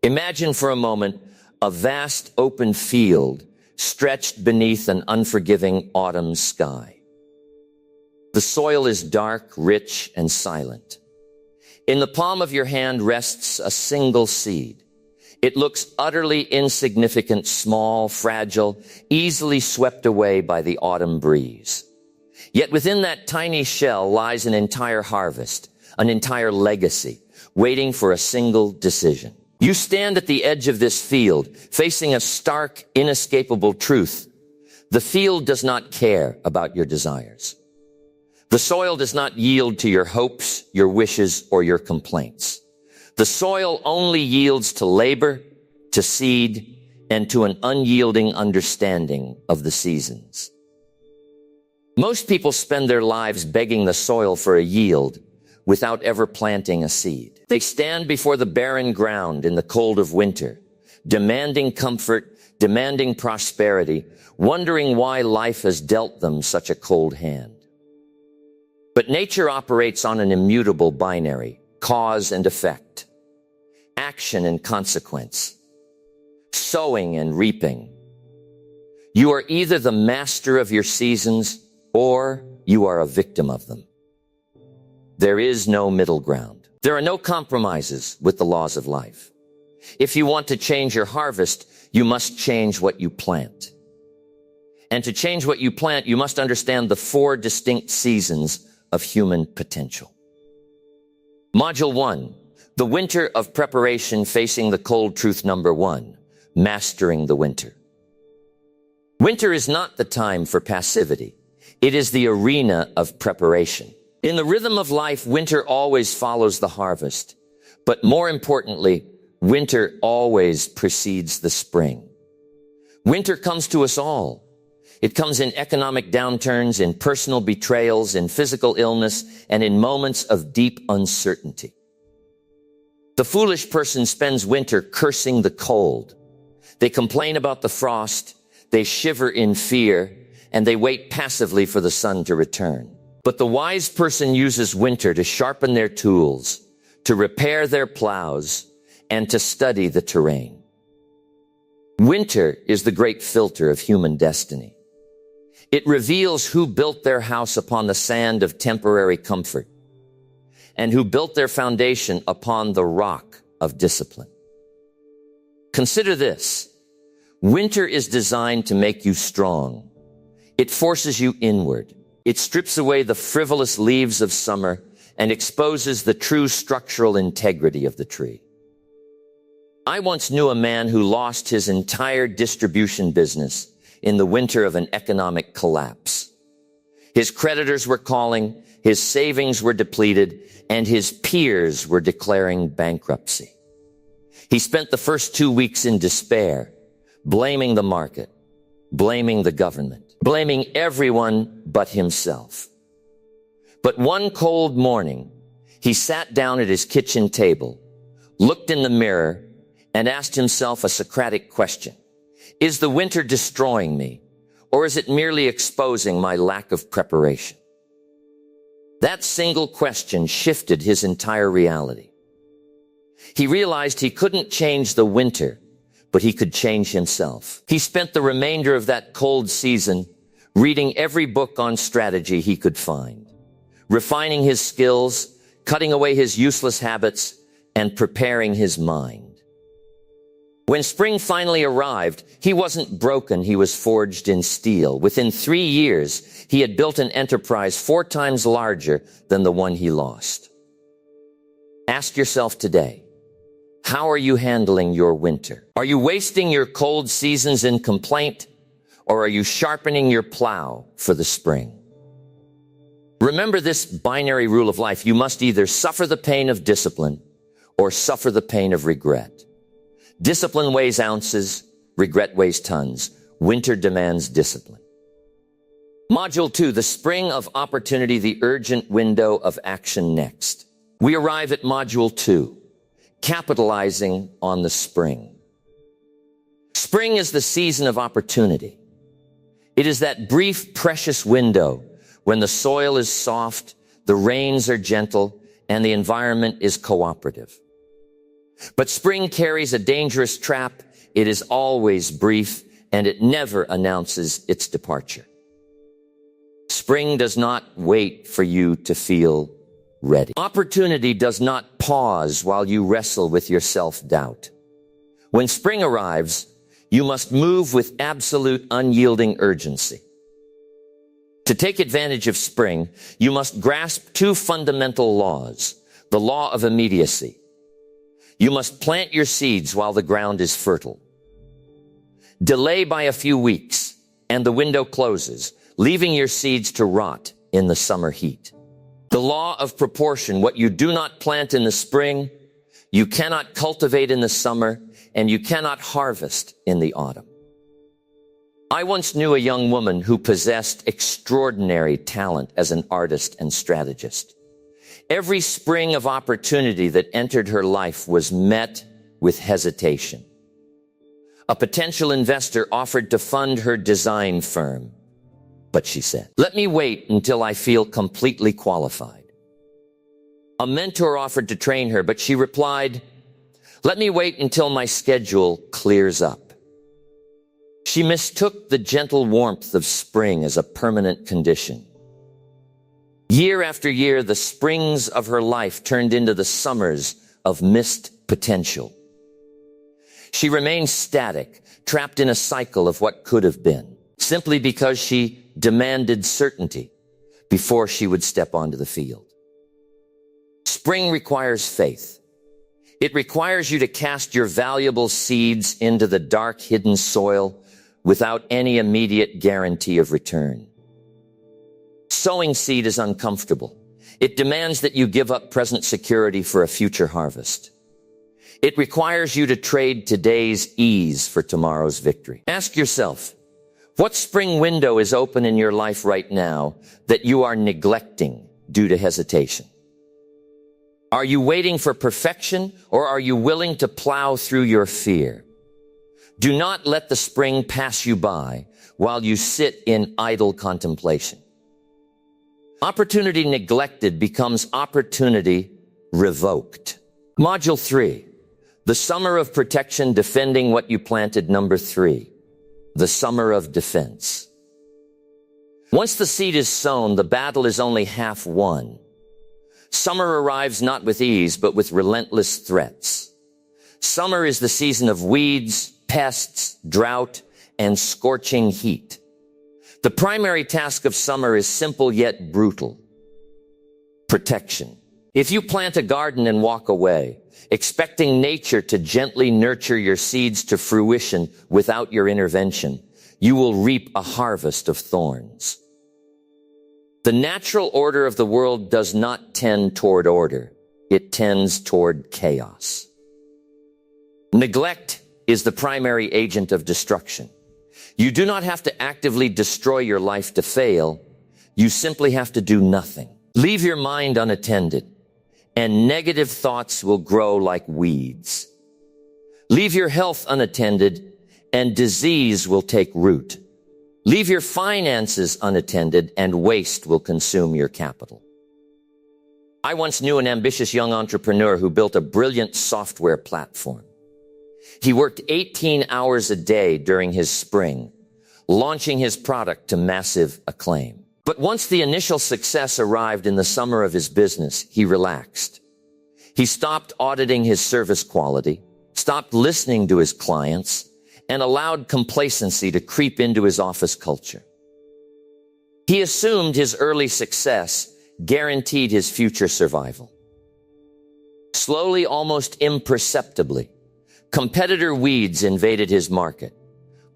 Imagine for a moment a vast open field stretched beneath an unforgiving autumn sky. The soil is dark, rich, and silent. In the palm of your hand rests a single seed. It looks utterly insignificant, small, fragile, easily swept away by the autumn breeze. Yet within that tiny shell lies an entire harvest, an entire legacy, waiting for a single decision. You stand at the edge of this field, facing a stark, inescapable truth. The field does not care about your desires. The soil does not yield to your hopes, your wishes, or your complaints. The soil only yields to labor, to seed, and to an unyielding understanding of the seasons. Most people spend their lives begging the soil for a yield without ever planting a seed. They stand before the barren ground in the cold of winter, demanding comfort, demanding prosperity, wondering why life has dealt them such a cold hand. But nature operates on an immutable binary, cause and effect, action and consequence, sowing and reaping. You are either the master of your seasons or you are a victim of them. There is no middle ground. There are no compromises with the laws of life. If you want to change your harvest, you must change what you plant. And to change what you plant, you must understand the 4 distinct seasons of human potential. Module 1, the winter of preparation facing the cold truth number 1, mastering the winter. Winter is not the time for passivity. It is the arena of preparation. In the rhythm of life, winter always follows the harvest. But more importantly, winter always precedes the spring. Winter comes to us all. It comes in economic downturns, in personal betrayals, in physical illness, and in moments of deep uncertainty. The foolish person spends winter cursing the cold. They complain about the frost, they shiver in fear, and they wait passively for the sun to return. But the wise person uses winter to sharpen their tools, to repair their plows, and to study the terrain. Winter is the great filter of human destiny. It reveals who built their house upon the sand of temporary comfort and who built their foundation upon the rock of discipline. Consider this. Winter is designed to make you strong. It forces you inward. It strips away the frivolous leaves of summer and exposes the true structural integrity of the tree. I once knew a man who lost his entire distribution business in the winter of an economic collapse. His creditors were calling, his savings were depleted, and his peers were declaring bankruptcy. He spent the first 2 weeks in despair, blaming the market, blaming the government, blaming everyone but himself. But one cold morning, he sat down at his kitchen table, looked in the mirror, and asked himself a Socratic question. Is the winter destroying me, or is it merely exposing my lack of preparation? That single question shifted his entire reality. He realized he couldn't change the winter, but he could change himself. He spent the remainder of that cold season reading every book on strategy he could find, refining his skills, cutting away his useless habits, and preparing his mind. When spring finally arrived, he wasn't broken, he was forged in steel. Within 3 years, he had built an enterprise 4 times larger than the one he lost. Ask yourself today, how are you handling your winter? Are you wasting your cold seasons in complaint, or are you sharpening your plow for the spring? Remember this binary rule of life. You must either suffer the pain of discipline or suffer the pain of regret. Discipline weighs ounces, regret weighs tons. Winter demands discipline. Module 2, the spring of opportunity, the urgent window of action next. We arrive at Module 2, capitalizing on the spring. Spring is the season of opportunity. It is that brief, precious window when the soil is soft, the rains are gentle, and the environment is cooperative. But spring carries a dangerous trap. It is always brief, and it never announces its departure. Spring does not wait for you to feel ready. Opportunity does not pause while you wrestle with your self-doubt. When spring arrives, you must move with absolute unyielding urgency. To take advantage of spring, you must grasp two fundamental laws: the law of immediacy. You must plant your seeds while the ground is fertile. Delay by a few weeks, and the window closes, leaving your seeds to rot in the summer heat. The law of proportion: what you do not plant in the spring, you cannot cultivate in the summer, and you cannot harvest in the autumn. I once knew a young woman who possessed extraordinary talent as an artist and strategist. Every spring of opportunity that entered her life was met with hesitation. A potential investor offered to fund her design firm, but she said, "Let me wait until I feel completely qualified." A mentor offered to train her, but she replied, "Let me wait until my schedule clears up." She mistook the gentle warmth of spring as a permanent condition. Year after year, the springs of her life turned into the summers of missed potential. She remained static, trapped in a cycle of what could have been, simply because she demanded certainty before she would step onto the field. Spring requires faith. It requires you to cast your valuable seeds into the dark, hidden soil without any immediate guarantee of return. Sowing seed is uncomfortable. It demands that you give up present security for a future harvest. It requires you to trade today's ease for tomorrow's victory. Ask yourself, what spring window is open in your life right now that you are neglecting due to hesitation? Are you waiting for perfection, or are you willing to plow through your fear? Do not let the spring pass you by while you sit in idle contemplation. Opportunity neglected becomes opportunity revoked. Module 3, the summer of protection, defending what you planted. Number 3, the summer of defense. Once the seed is sown, the battle is only half won. Summer arrives not with ease, but with relentless threats. Summer is the season of weeds, pests, drought, and scorching heat. The primary task of summer is simple yet brutal: protection. If you plant a garden and walk away, expecting nature to gently nurture your seeds to fruition without your intervention, you will reap a harvest of thorns. The natural order of the world does not tend toward order. It tends toward chaos. Neglect is the primary agent of destruction. You do not have to actively destroy your life to fail. You simply have to do nothing. Leave your mind unattended, and negative thoughts will grow like weeds. Leave your health unattended, and disease will take root. Leave your finances unattended, and waste will consume your capital. I once knew an ambitious young entrepreneur who built a brilliant software platform. He worked 18 hours a day during his spring, launching his product to massive acclaim. But once the initial success arrived in the summer of his business, he relaxed. He stopped auditing his service quality, stopped listening to his clients, and allowed complacency to creep into his office culture. He assumed his early success guaranteed his future survival. Slowly, almost imperceptibly, competitor weeds invaded his market.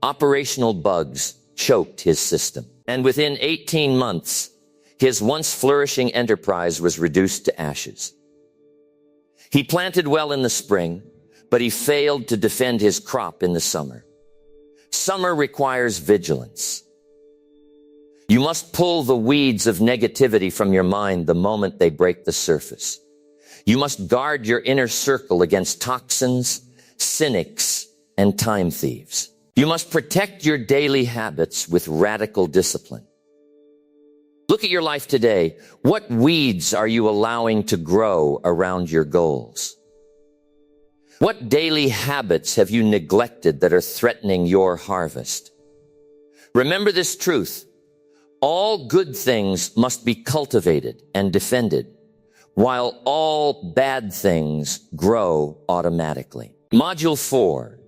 Operational bugs choked his system. And within 18 months, his once flourishing enterprise was reduced to ashes. He planted well in the spring, but he failed to defend his crop in the summer. Summer requires vigilance. You must pull the weeds of negativity from your mind the moment they break the surface. You must guard your inner circle against toxins, cynics, and time thieves. You must protect your daily habits with radical discipline. Look at your life today. What weeds are you allowing to grow around your goals? What daily habits have you neglected that are threatening your harvest? Remember this truth. All good things must be cultivated and defended, while all bad things grow automatically. Module 4,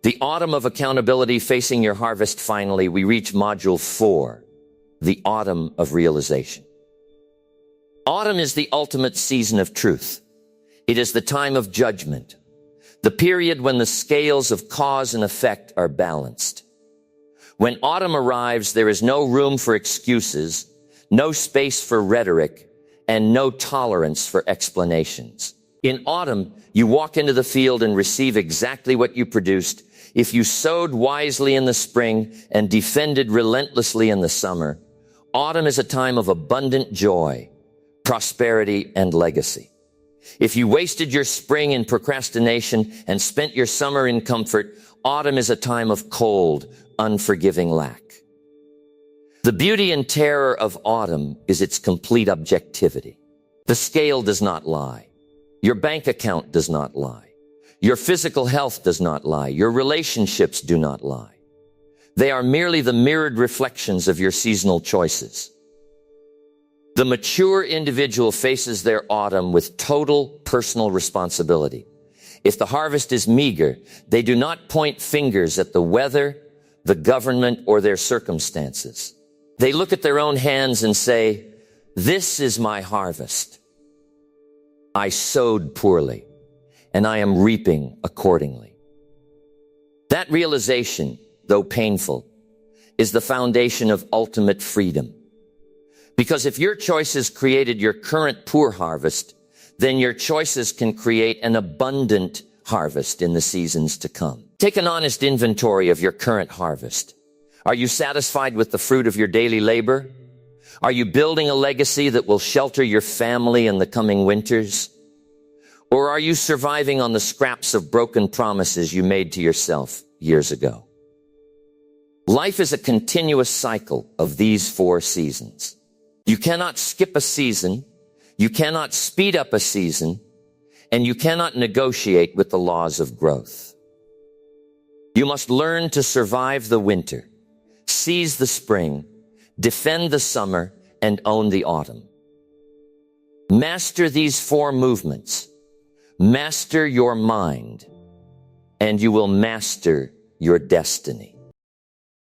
the autumn of accountability facing your harvest. Finally, we reach Module 4, the autumn of realization. Autumn is the ultimate season of truth. It is the time of judgment, the period when the scales of cause and effect are balanced. When autumn arrives, there is no room for excuses, no space for rhetoric, and no tolerance for explanations. In autumn, you walk into the field and receive exactly what you produced. If you sowed wisely in the spring and defended relentlessly in the summer, autumn is a time of abundant joy, prosperity, and legacy. If you wasted your spring in procrastination and spent your summer in comfort, autumn is a time of cold, unforgiving lack. The beauty and terror of autumn is its complete objectivity. The scale does not lie. Your bank account does not lie. Your physical health does not lie. Your relationships do not lie. They are merely the mirrored reflections of your seasonal choices. The mature individual faces their autumn with total personal responsibility. If the harvest is meager, they do not point fingers at the weather, the government, or their circumstances. They look at their own hands and say, "This is my harvest. I sowed poorly, and I am reaping accordingly." That realization, though painful, is the foundation of ultimate freedom. Because if your choices created your current poor harvest, then your choices can create an abundant harvest in the seasons to come. Take an honest inventory of your current harvest. Are you satisfied with the fruit of your daily labor? Are you building a legacy that will shelter your family in the coming winters? Or are you surviving on the scraps of broken promises you made to yourself years ago? Life is a continuous cycle of these 4 seasons. You cannot skip a season, you cannot speed up a season, and you cannot negotiate with the laws of growth. You must learn to survive the winter, seize the spring, defend the summer, and own the autumn. Master these 4 movements. Master your mind, and you will master your destiny.